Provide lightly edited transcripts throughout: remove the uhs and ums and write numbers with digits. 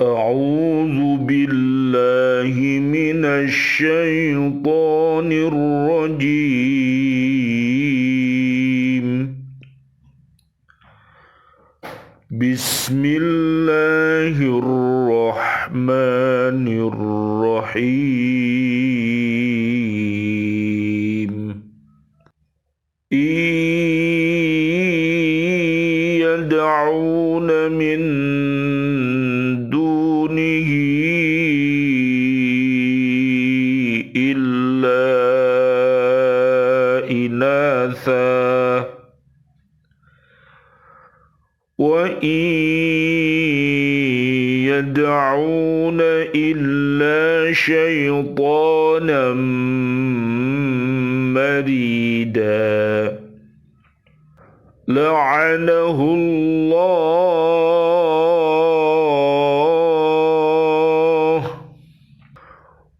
أعوذ بالله من الشيطان الرجيم. بسم الله الرحمن الرحيم. يدعون من دونه إلا إناثا وإن يدعون إلا شيطانا مريدا لعنه الله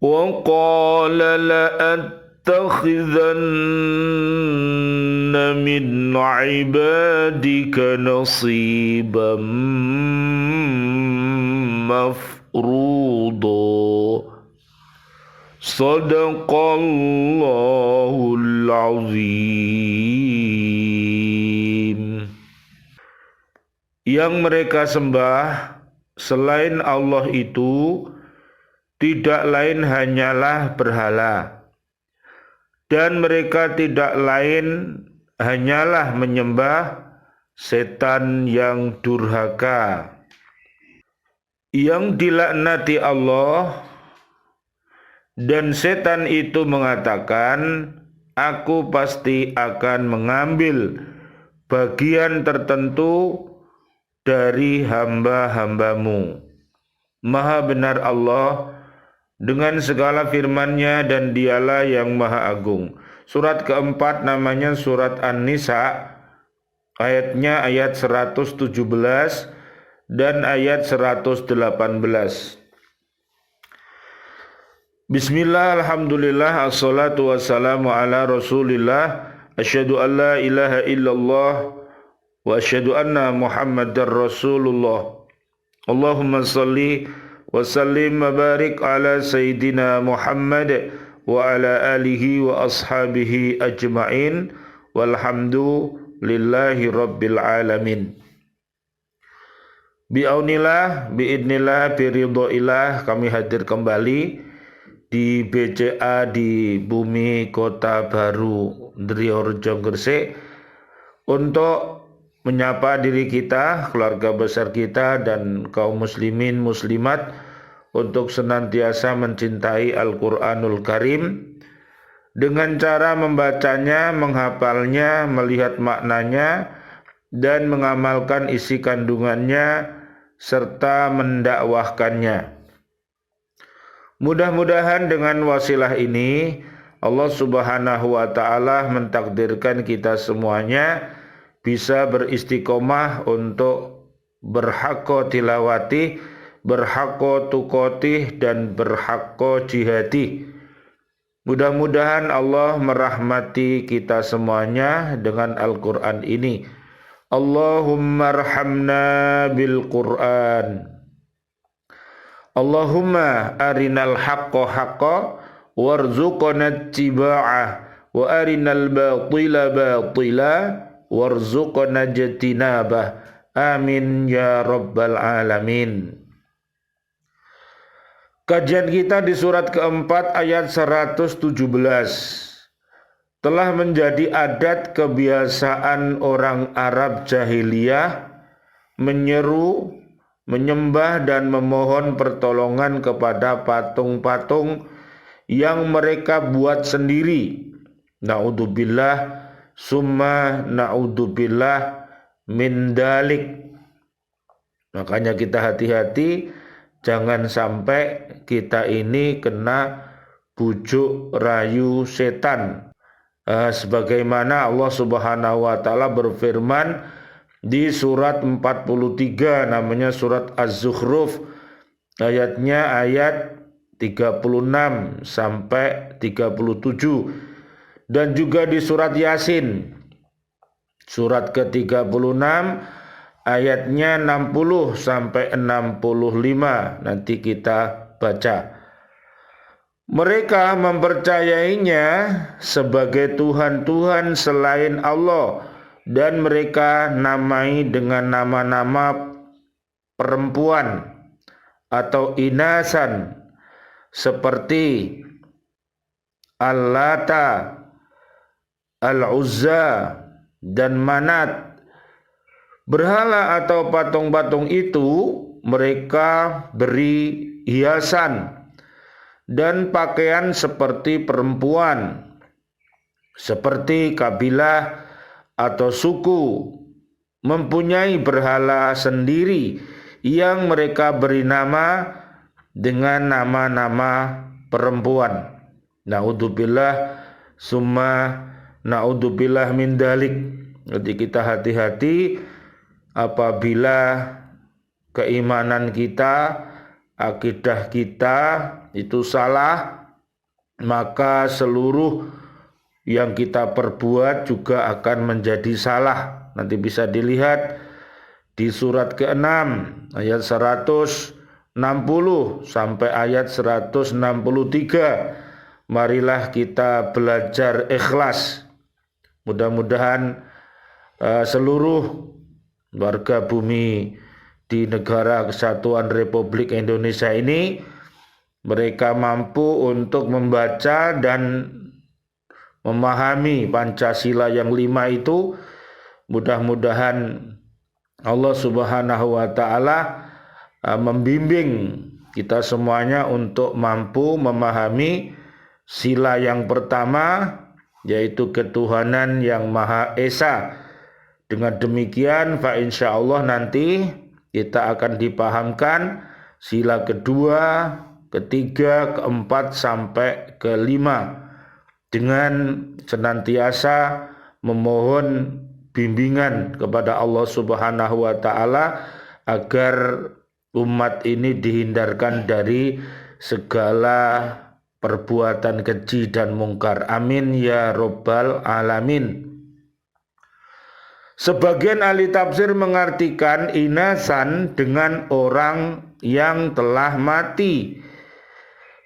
وقال لأتخذن من عبادك نصيبا مفروضا صدق الله العظيم. Yang mereka sembah selain Allah itu tidak lain hanyalah berhala, dan mereka tidak lain hanyalah menyembah setan yang durhaka, yang dilaknati Allah. Dan setan itu mengatakan, aku pasti akan mengambil bagian tertentu dari hamba-hambamu. Maha benar Allah dengan segala firman-Nya, dan dialah yang maha agung. Surat keempat namanya surat An-Nisa, ayatnya ayat 117 dan ayat 118. Bismillah, alhamdulillah, assalatu wassalamu ala rasulillah, asyhadu an la ilaha illallah wa asyhadu anna muhammadar rasulullah. Allahumma salli wa sallim wa barik ala sayyidina Muhammad wa ala alihi wa ashabihi ajma'in walhamdulillahi rabbil alamin. Bi'aunillah, bi'idnillah, biridhoillah, kami hadir kembali di BCA di Bumi Kota Baru Ndriyorejo Gresik untuk menyapa diri kita, keluarga besar kita, dan kaum muslimin muslimat untuk senantiasa mencintai Al-Quranul Karim dengan cara membacanya, menghafalnya, melihat maknanya, dan mengamalkan isi kandungannya serta mendakwahkannya. Mudah-mudahan dengan wasilah ini Allah Subhanahu wa taala mentakdirkan kita semuanya bisa beristiqomah untuk berhaqqa tilawati, berhaqqa tuqatih, dan berhaqqa jihadi. Mudah-mudahan Allah merahmati kita semuanya dengan Al-Quran ini. Allahumma arhamna bil Quran. Allahumma arinal haqqa haqqa warzuqna ittiba'ah wa arinal batila batila warzuqna ijtinabah. Amin ya rabbal alamin. Kajian kita di surat keempat ayat 117. Telah menjadi adat kebiasaan orang Arab jahiliyah menyeru, menyembah, dan memohon pertolongan kepada patung-patung yang mereka buat sendiri. Na'udzubillah summa na'udzubillah min dalik. Makanya kita hati-hati, jangan sampai kita ini kena bujuk rayu setan. Sebagaimana Allah Subhanahu wa taala berfirman di surat 43, namanya surat Az-Zukhruf, ayatnya ayat 36 sampai 37, dan juga di surat Yasin surat ke-36 ayatnya 60 sampai 65 nanti kita baca. Mereka mempercayainya sebagai Tuhan-Tuhan selain Allah dan mereka namai dengan nama-nama perempuan atau inasan seperti Al-Lata, Al-Uzza dan Manat. Berhala atau patung-patung itu mereka beri hiasan dan pakaian seperti perempuan, seperti kabilah atau suku mempunyai berhala sendiri yang mereka beri nama dengan nama-nama perempuan. Naudzubillah summa naudzubillah min dalik. Jadi kita hati-hati apabila keimanan kita, akidah kita itu salah, maka seluruh yang kita perbuat juga akan menjadi salah. Nanti bisa dilihat di surat ke-6 ayat 160 sampai ayat 163. Marilah kita belajar ikhlas. Mudah-mudahan seluruh warga bumi di negara Kesatuan Republik Indonesia ini mereka mampu untuk membaca dan memahami Pancasila yang 5 itu. Mudah-mudahan Allah Subhanahu wa taala membimbing kita semuanya untuk mampu memahami sila yang pertama, yaitu ketuhanan yang Maha Esa. Dengan demikian fa insyaallah nanti kita akan dipahamkan sila kedua, ketiga, keempat sampai kelima dengan senantiasa memohon bimbingan kepada Allah Subhanahu wa taala agar umat ini dihindarkan dari segala perbuatan keji dan mungkar. Amin ya rabbal alamin. Sebagian ahli tafsir mengartikan inasan dengan orang yang telah mati.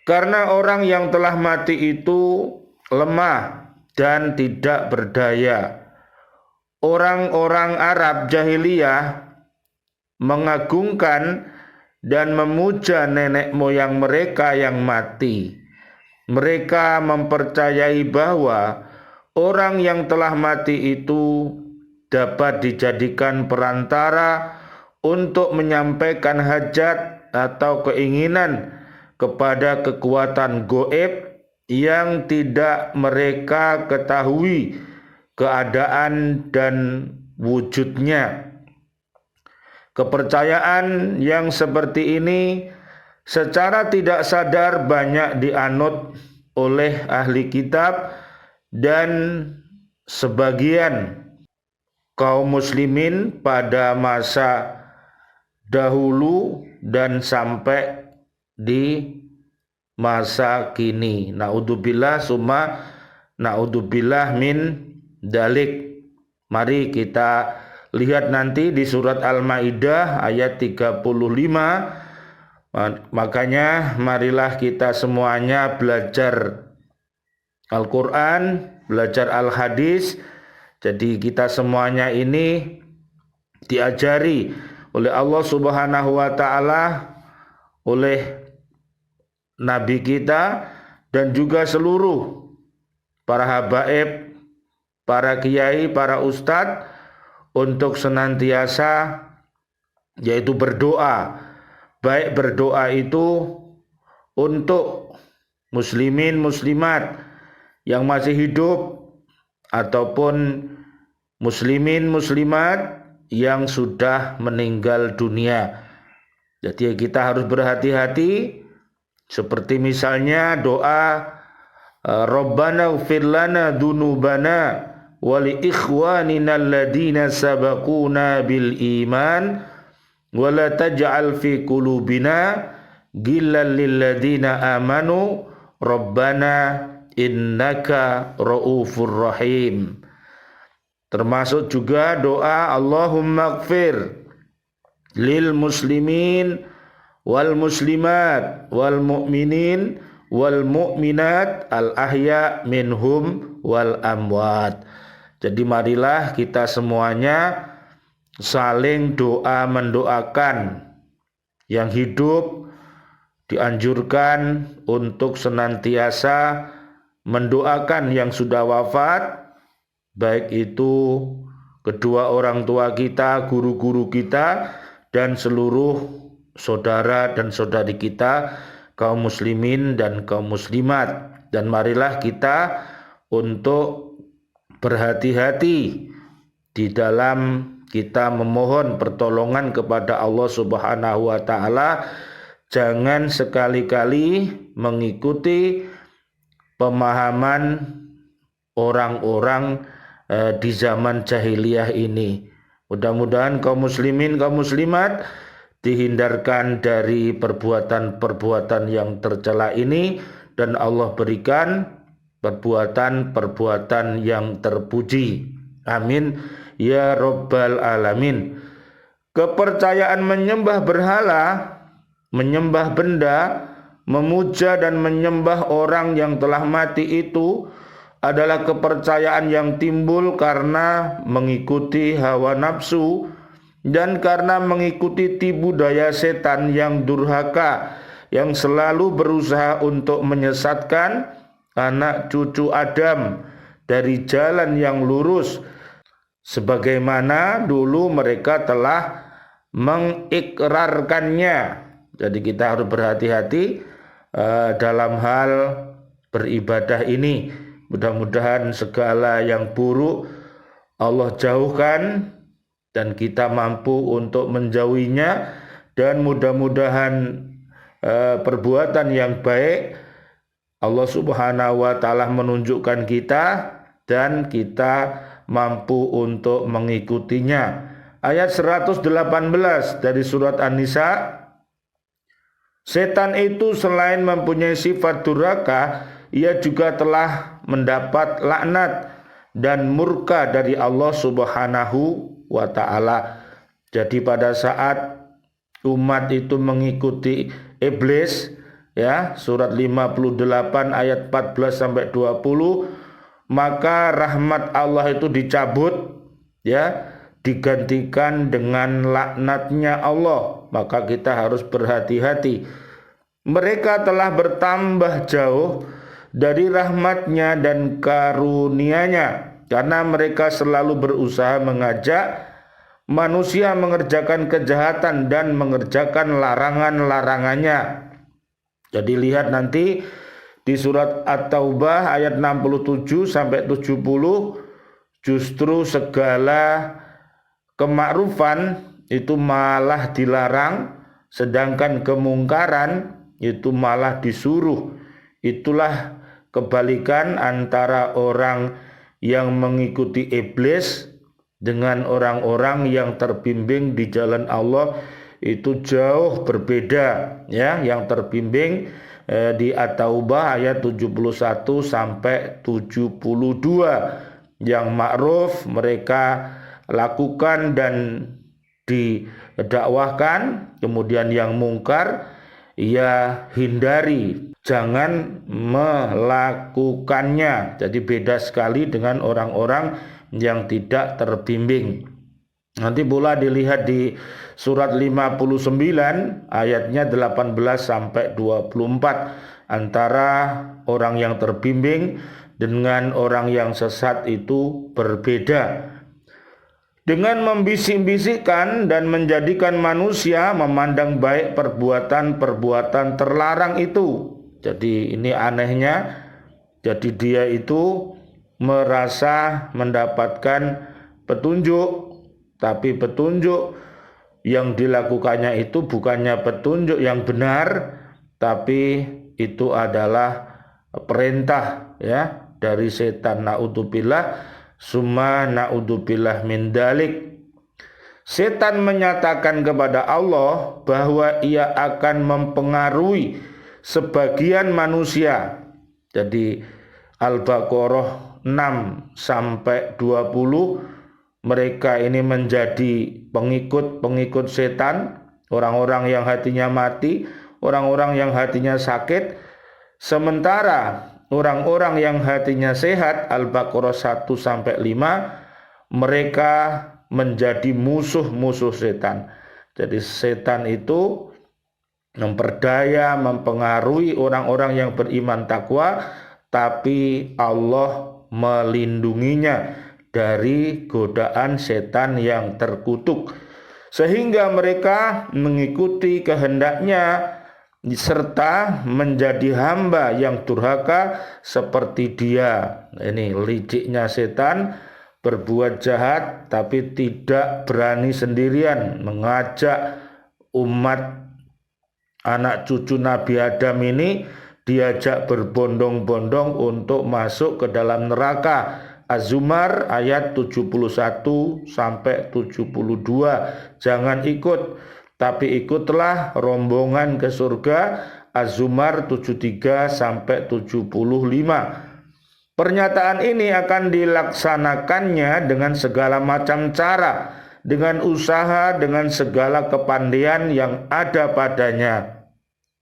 Karena orang yang telah mati itu lemah dan tidak berdaya. Orang-orang Arab jahiliyah mengagungkan dan memuja nenek moyang mereka yang mati. Mereka mempercayai bahwa orang yang telah mati itu dapat dijadikan perantara untuk menyampaikan hajat atau keinginan kepada kekuatan goib yang tidak mereka ketahui keadaan dan wujudnya. Kepercayaan yang seperti ini secara tidak sadar banyak dianut oleh ahli kitab dan sebagian kaum muslimin pada masa dahulu dan sampai di masa kini. Naudzubillah summa naudzubillah min dalik. Mari kita lihat nanti di surat Al-Maidah ayat 35. Makanya marilah kita semuanya belajar Al-Quran, belajar Al-Hadis. Jadi kita semuanya ini diajari oleh Allah Subhanahu wa taala, oleh Nabi kita dan juga seluruh para habaib, para kiai, para ustadz untuk senantiasa yaitu berdoa. Baik berdoa itu untuk muslimin muslimat yang masih hidup ataupun muslimin muslimat yang sudah meninggal dunia. Jadi kita harus berhati-hati, seperti misalnya doa Rabbana ighfir lana dzunubana wa li ikhwanina alladziina sabaquna bil iman wa la taj'al fi qulubina ghillan lil ladzina amanu Rabbana innaka ra'ufur rahim. Termasuk juga doa Allahumma ighfir lil muslimin wal muslimat wal mu'minin wal mu'minat al ahya minhum wal amwat. Jadi marilah kita semuanya saling doa mendoakan. Yang hidup dianjurkan untuk senantiasa mendoakan yang sudah wafat, baik itu kedua orang tua kita, guru-guru kita, dan seluruh saudara dan saudari kita, kaum muslimin dan kaum muslimat. Dan marilah kita untuk berhati-hati di dalam kita memohon pertolongan kepada Allah Subhanahu wa taala. Jangan sekali-kali mengikuti pemahaman orang-orang di zaman jahiliyah ini. Mudah-mudahan kaum muslimin, kaum muslimat dihindarkan dari perbuatan-perbuatan yang tercela ini, dan Allah berikan perbuatan-perbuatan yang terpuji. Amin ya rabbal alamin. Kepercayaan menyembah berhala, menyembah benda, memuja dan menyembah orang yang telah mati itu adalah kepercayaan yang timbul karena mengikuti hawa nafsu dan karena mengikuti tipu daya setan yang durhaka, yang selalu berusaha untuk menyesatkan anak cucu Adam dari jalan yang lurus, sebagaimana dulu mereka telah mengikrarkannya. Jadi kita harus berhati-hati dalam hal beribadah ini. Mudah-mudahan segala yang buruk Allah jauhkan dan kita mampu untuk menjauhinya, dan mudah-mudahan perbuatan yang baik Allah Subhanahu wa taala menunjukkan kita dan kita mampu untuk mengikutinya. Ayat 118 dari surat An-Nisa. Setan itu selain mempunyai sifat durhaka, ia juga telah mendapat laknat dan murka dari Allah Subhanahu wa taala. Jadi pada saat umat itu mengikuti iblis, ya, surat 58 ayat 14 sampai 20, maka rahmat Allah itu dicabut, ya, digantikan dengan laknatnya Allah. Maka kita harus berhati-hati. Mereka telah bertambah jauh dari rahmatnya dan karunia-Nya, karena mereka selalu berusaha mengajak manusia mengerjakan kejahatan dan mengerjakan larangan-larangannya. Jadi lihat nanti di surat At-Taubah ayat 67 sampai 70, justru segala kemakrufan itu malah dilarang, sedangkan kemungkaran itu malah disuruh. Itulah kebalikan antara orang yang mengikuti iblis dengan orang-orang yang terbimbing di jalan Allah. Itu jauh berbeda, ya. Yang terbimbing di At-Taubah ayat 71 sampai 72. Yang ma'ruf mereka lakukan dan didakwahkan, kemudian yang mungkar ia hindari, jangan melakukannya. Jadi beda sekali dengan orang-orang yang tidak terbimbing. Nanti pula dilihat di surat 59 ayatnya 18 sampai 24, antara orang yang terbimbing dengan orang yang sesat itu berbeda. Dengan membisik-bisikkan dan menjadikan manusia memandang baik perbuatan-perbuatan terlarang itu. Jadi ini anehnya. Jadi dia itu merasa mendapatkan petunjuk, tapi petunjuk yang dilakukannya itu bukannya petunjuk yang benar, tapi itu adalah perintah, ya, dari setan. Naudzubillah. Summa na'udzubillah min dalik. Setan menyatakan kepada Allah bahwa ia akan mempengaruhi sebagian manusia. Jadi Al-Baqarah 6 sampai 20 mereka ini menjadi pengikut-pengikut setan, orang-orang yang hatinya mati, orang-orang yang hatinya sakit. Sementara orang-orang yang hatinya sehat, Al-Baqarah 1-5, mereka menjadi musuh-musuh setan. Jadi setan itu memperdaya, mempengaruhi orang-orang yang beriman takwa, tapi Allah melindunginya dari godaan setan yang terkutuk, sehingga mereka mengikuti kehendaknya serta menjadi hamba yang durhaka seperti dia. Ini liciknya setan, berbuat jahat tapi tidak berani sendirian, mengajak umat anak cucu Nabi Adam ini diajak berbondong-bondong untuk masuk ke dalam neraka. Az-Zumar ayat 71-72. Jangan ikut, tapi ikutlah rombongan ke surga. Az-Zumar 73-75. Pernyataan ini akan dilaksanakannya dengan segala macam cara, dengan usaha, dengan segala kepandaian yang ada padanya.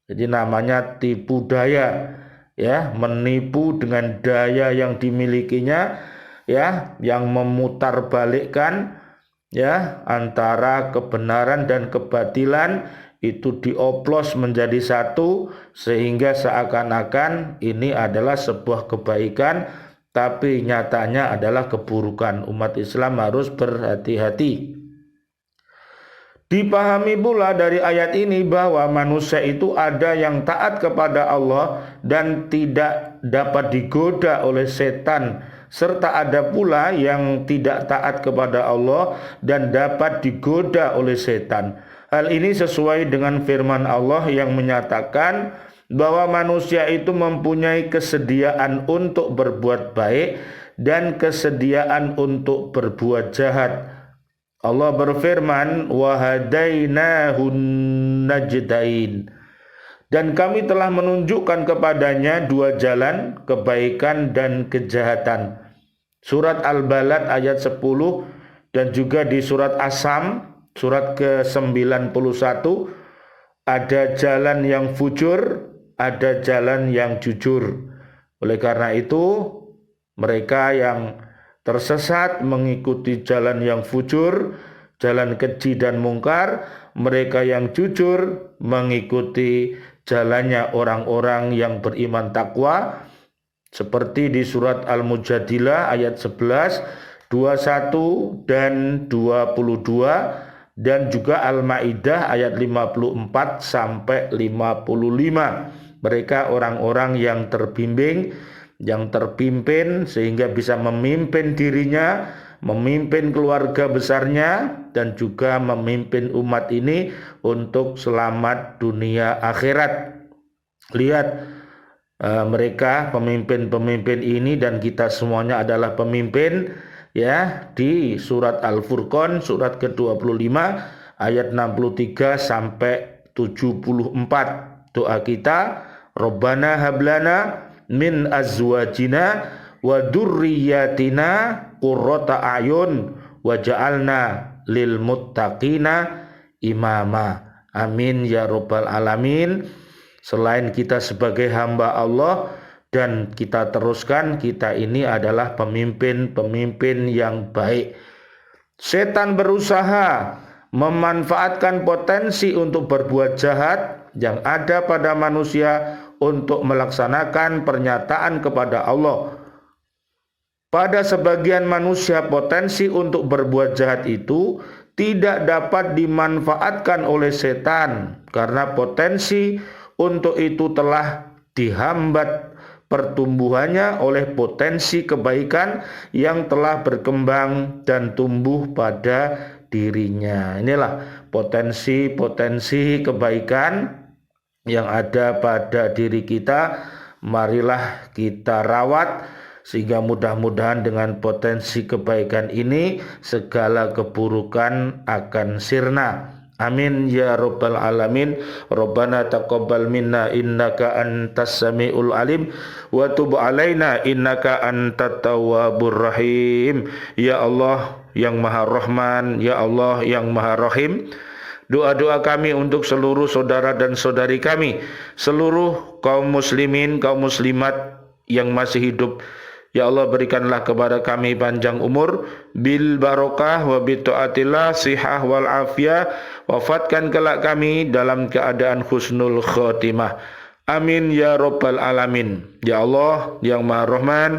Jadi namanya tipu daya, ya, menipu dengan daya yang dimilikinya, ya, yang memutarbalikkan, ya, antara kebenaran dan kebatilan itu dioplos menjadi satu, sehingga seakan-akan ini adalah sebuah kebaikan, tapi nyatanya adalah keburukan. Umat Islam harus berhati-hati. Dipahami pula dari ayat ini bahwa manusia itu ada yang taat kepada Allah dan tidak dapat digoda oleh setan, serta ada pula yang tidak taat kepada Allah dan dapat digoda oleh setan. Hal ini sesuai dengan firman Allah yang menyatakan bahwa manusia itu mempunyai kesediaan untuk berbuat baik dan kesediaan untuk berbuat jahat. Allah berfirman, wa hadainahun najdain, dan kami telah menunjukkan kepadanya dua jalan, kebaikan dan kejahatan. Surat Al-Balad ayat 10 dan juga di surat As-Sam surat ke-91, ada jalan yang fujur, ada jalan yang jujur. Oleh karena itu, mereka yang tersesat mengikuti jalan yang fujur, jalan keji dan mungkar. Mereka yang jujur mengikuti jalannya orang-orang yang beriman takwa, seperti di surat Al-Mujadilah ayat 11, 21 dan 22, dan juga Al-Maidah ayat 54-55. Mereka orang-orang yang terbimbing, yang terpimpin, sehingga bisa memimpin dirinya, memimpin keluarga besarnya, dan juga memimpin umat ini untuk selamat dunia akhirat. Lihat mereka pemimpin-pemimpin ini, dan kita semuanya adalah pemimpin, ya. Di surat Al-Furqan surat ke-25 ayat 63-74, doa kita, Rabbana hablana min azwajina wa dzurriyyatina qurrata a'yun waj'alna lil muttaqina imama. Amin ya rabbal alamin. Selain kita sebagai hamba Allah, dan kita teruskan, kita ini adalah pemimpin-pemimpin yang baik. Setan berusaha memanfaatkan potensi untuk berbuat jahat yang ada pada manusia untuk melaksanakan pernyataan kepada Allah. Pada sebagian manusia, potensi untuk berbuat jahat itu tidak dapat dimanfaatkan oleh setan, karena potensi untuk itu telah dihambat pertumbuhannya oleh potensi kebaikan yang telah berkembang dan tumbuh pada dirinya. Inilah potensi-potensi kebaikan yang ada pada diri kita. Marilah kita rawat, sehingga mudah-mudahan dengan potensi kebaikan ini segala keburukan akan sirna. Amin ya rabbal alamin. Rabbana taqabbal minna innaka antas samiul alim wa tub alaina innaka antat tawwabur rahim. Ya Allah, yang Maha Rahman, Ya Allah yang Maha Rahim. Doa-doa kami untuk seluruh saudara dan saudari kami, seluruh kaum muslimin, kaum muslimat yang masih hidup. Ya Allah, berikanlah kepada kami panjang umur, bil barokah wa bi taatillah, sihah wal afiyah. Wafatkan kelak kami dalam keadaan husnul khotimah. Amin ya rabbal alamin. Ya Allah yang Maha Rahman,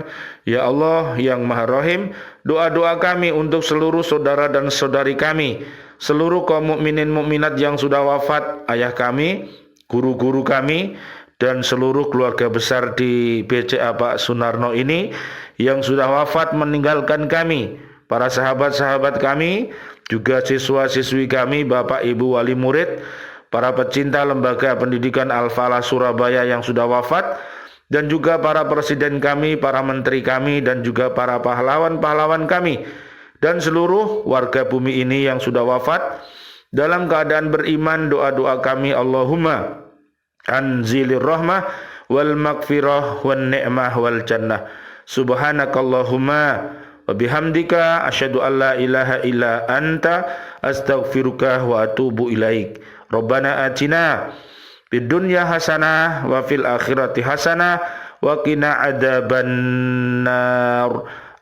Ya Allah yang Maha Rahim. Doa-doa kami untuk seluruh saudara dan saudari kami, seluruh kaum mukminin mukminat yang sudah wafat, ayah kami, guru-guru kami, dan seluruh keluarga besar di BCA Pak Sunarno ini yang sudah wafat meninggalkan kami, para sahabat-sahabat kami, juga siswa-siswi kami, Bapak Ibu wali murid, para pecinta lembaga pendidikan Al-Falah Surabaya yang sudah wafat, dan juga para presiden kami, para menteri kami, dan juga para pahlawan-pahlawan kami, dan seluruh warga bumi ini yang sudah wafat dalam keadaan beriman. Doa-doa kami, Allahumma anzilir rahmah wal maghfirah wan ni'mah wal jannah. Subhanakallahumma wa bihamdika asyhadu an la ilaha illa anta astaghfiruka wa atubu ilaik. Rabbana atina fid dunya hasanah wa fil akhirati hasanah wa qina adzabannar.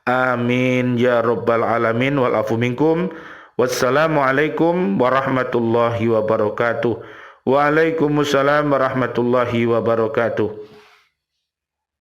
Amin ya rabbal alamin wal afu minkum. Wassalamualaikum warahmatullahi wabarakatuh. Waalaikumsalam warahmatullahi wabarakatuh.